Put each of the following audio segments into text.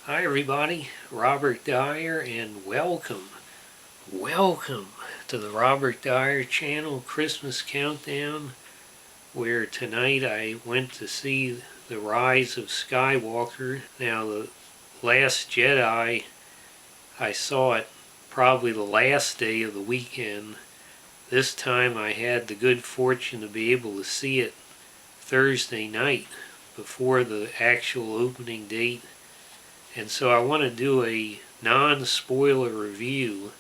Hi everybody, Robert Dyer, and welcome to the Robert Dyer channel Christmas Countdown, where tonight I went to see The Rise of Skywalker. Now, The Last Jedi, I saw it probably the last day of the weekend. This time I had the good fortune to be able to see it Thursday night before the actual opening date. And so I want to do a non-spoiler review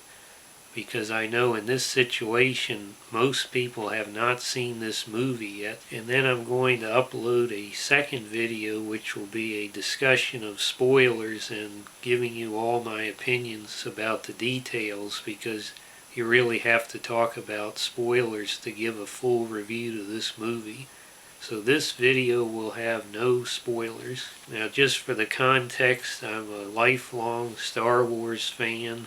because I know in this situation most people have not seen this movie yet. And then I'm going to upload a second video which will be a discussion of spoilers and giving you all my opinions about the details, because you really have to talk about spoilers to give a full review to this movie. So this video will have no spoilers. Now, just for the context, I'm a lifelong Star Wars fan,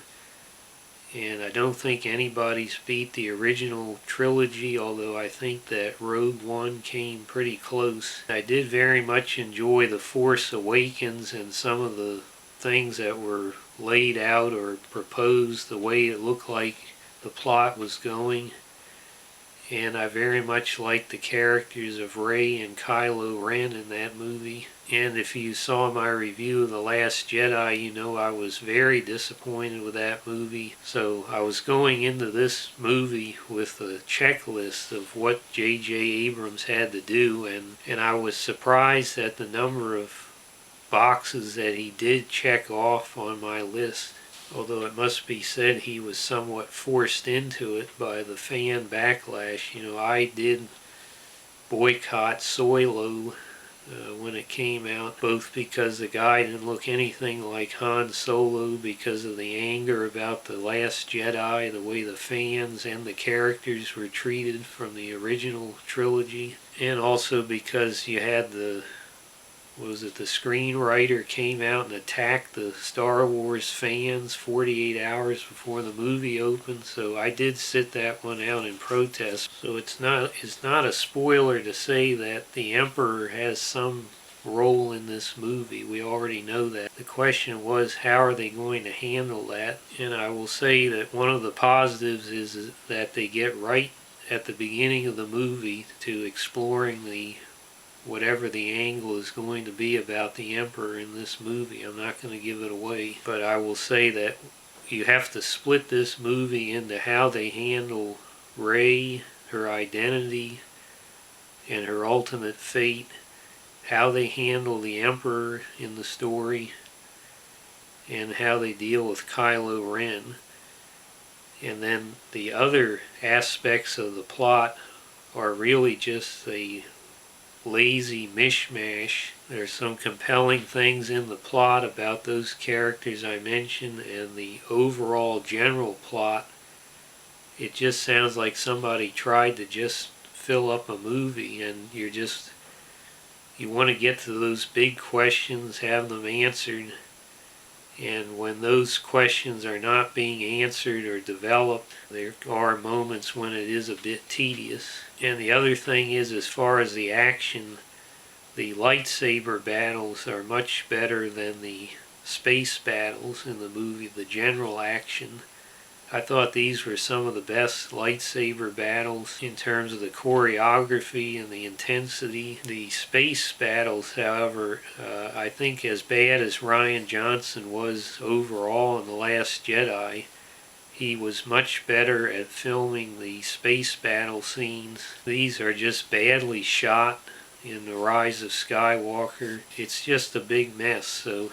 and I don't think anybody's beat the original trilogy, although I think that Rogue One came pretty close. I did very much enjoy The Force Awakens and some of the things that were laid out or proposed, the way it looked like the plot was going. And I very much liked the characters of Rey and Kylo Ren in that movie. And if you saw my review of The Last Jedi, you know I was very disappointed with that movie. So I was going into this movie with a checklist of what J.J. Abrams had to do, and I was surprised at the number of boxes that he did check off on my list. Although it must be said he was somewhat forced into it by the fan backlash. You know, I did boycott Solo when it came out, both because the guy didn't look anything like Han Solo, because of the anger about The Last Jedi, the way the fans and the characters were treated from the original trilogy, and also because you had the screenwriter came out and attacked the Star Wars fans 48 hours before the movie opened. So I did sit that one out in protest. So it's not a spoiler to say that the Emperor has some role in this movie. We already know that. The question was, how are they going to handle that? And I will say that one of the positives is that they get right at the beginning of the movie to exploring whatever the angle is going to be about the Emperor in this movie. I'm not going to give it away, but I will say that you have to split this movie into how they handle Rey, her identity, and her ultimate fate, how they handle the Emperor in the story, and how they deal with Kylo Ren. And then the other aspects of the plot are really just a lazy mishmash. There's some compelling things in the plot about those characters I mentioned, and the overall general plot, it just sounds like somebody tried to just fill up a movie, and you want to get to those big questions, have them answered, and when those questions are not being answered or developed, there are moments when it is a bit tedious. And the other thing is, as far as the action, the lightsaber battles are much better than the space battles in the movie, the general action. I thought these were some of the best lightsaber battles in terms of the choreography and the intensity. The space battles, however, I think as bad as Rian Johnson was overall in The Last Jedi, he was much better at filming the space battle scenes. These are just badly shot in The Rise of Skywalker. It's just a big mess, so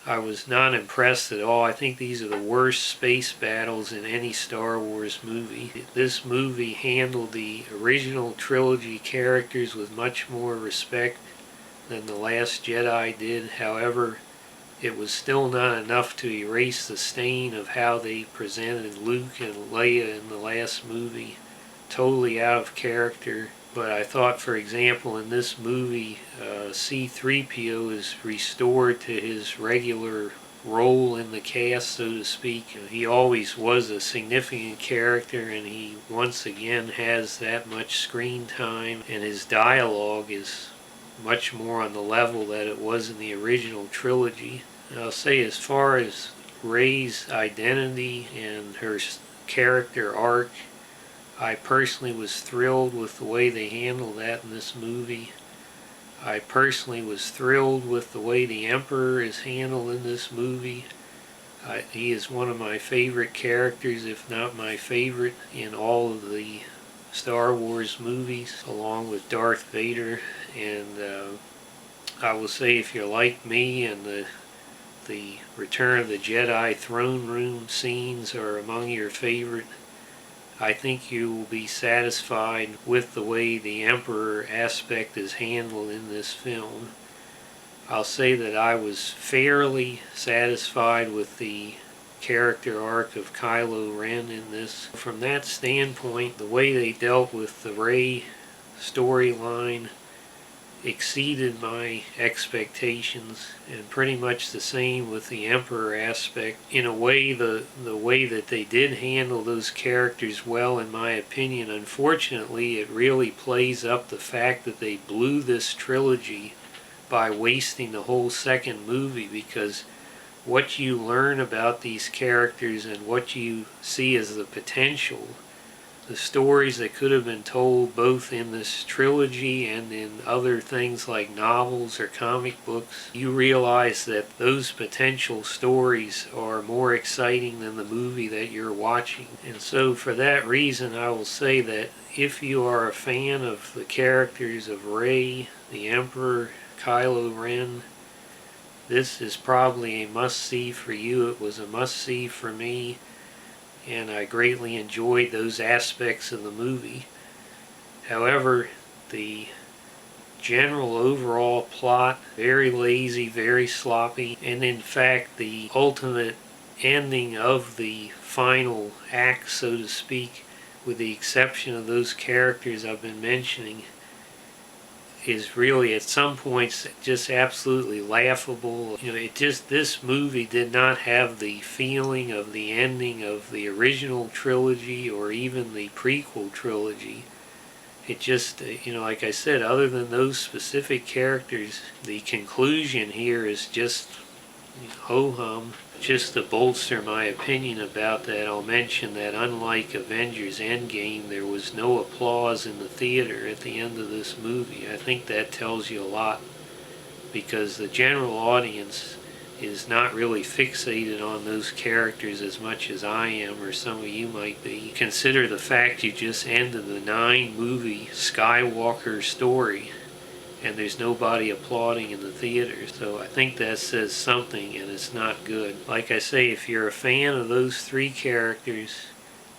I was not impressed at all. I think these are the worst space battles in any Star Wars movie. This movie handled the original trilogy characters with much more respect than The Last Jedi did. However, it was still not enough to erase the stain of how they presented Luke and Leia in the last movie. Totally out of character. But I thought, for example, in this movie, C-3PO is restored to his regular role in the cast, so to speak. He always was a significant character, and he once again has that much screen time, and his dialogue is much more on the level that it was in the original trilogy. I'll say as far as Rey's identity and her character arc, I personally was thrilled with the way they handled that in this movie. I personally was thrilled with the way the Emperor is handled in this movie. He is one of my favorite characters, if not my favorite, in all of the Star Wars movies, along with Darth Vader. And I will say, if you're like me and the Return of the Jedi throne room scenes are among your favorite, I think you will be satisfied with the way the Emperor aspect is handled in this film. I'll say that I was fairly satisfied with the character arc of Kylo Ren in this. From that standpoint, the way they dealt with the Rey storyline exceeded my expectations, and pretty much the same with the Emperor aspect. In a way, the way that they did handle those characters well, in my opinion, unfortunately, it really plays up the fact that they blew this trilogy by wasting the whole second movie, because what you learn about these characters and what you see as the potential, the stories that could have been told both in this trilogy and in other things like novels or comic books, you realize that those potential stories are more exciting than the movie that you're watching. And so for that reason, I will say that if you are a fan of the characters of Rey, the Emperor, Kylo Ren, this is probably a must-see for you. It was a must-see for me, and I greatly enjoyed those aspects of the movie. However, the general overall plot, very lazy, very sloppy, and in fact the ultimate ending of the final act, so to speak, with the exception of those characters I've been mentioning, is really at some points just absolutely laughable. This movie did not have the feeling of the ending of the original trilogy or even the prequel trilogy. It just, like I said, other than those specific characters, the conclusion here is just ho-hum. Just to bolster my opinion about that, I'll mention that unlike Avengers Endgame, there was no applause in the theater at the end of this movie. I think that tells you a lot, because the general audience is not really fixated on those characters as much as I am, or some of you might be. Consider the fact you just ended the 9-movie Skywalker story, and there's nobody applauding in the theater. So I think that says something, and it's not good. Like I say, if you're a fan of those 3 characters,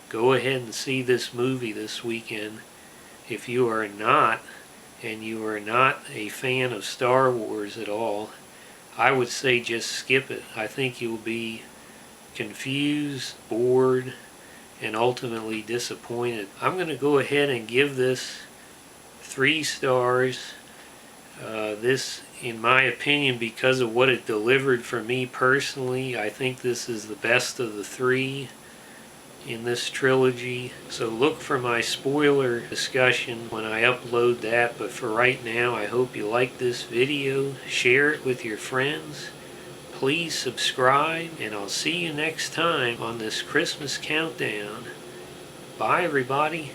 go ahead and see this movie this weekend. If you are not, and you are not a fan of Star Wars at all, I would say just skip it. I think you'll be confused, bored, and ultimately disappointed. I'm going to go ahead and give this 3 stars. This, in my opinion, because of what it delivered for me personally, I think this is the best of the 3 in this trilogy. So look for my spoiler discussion when I upload that. But for right now, I hope you like this video. Share it with your friends. Please subscribe, and I'll see you next time on this Christmas countdown. Bye, everybody.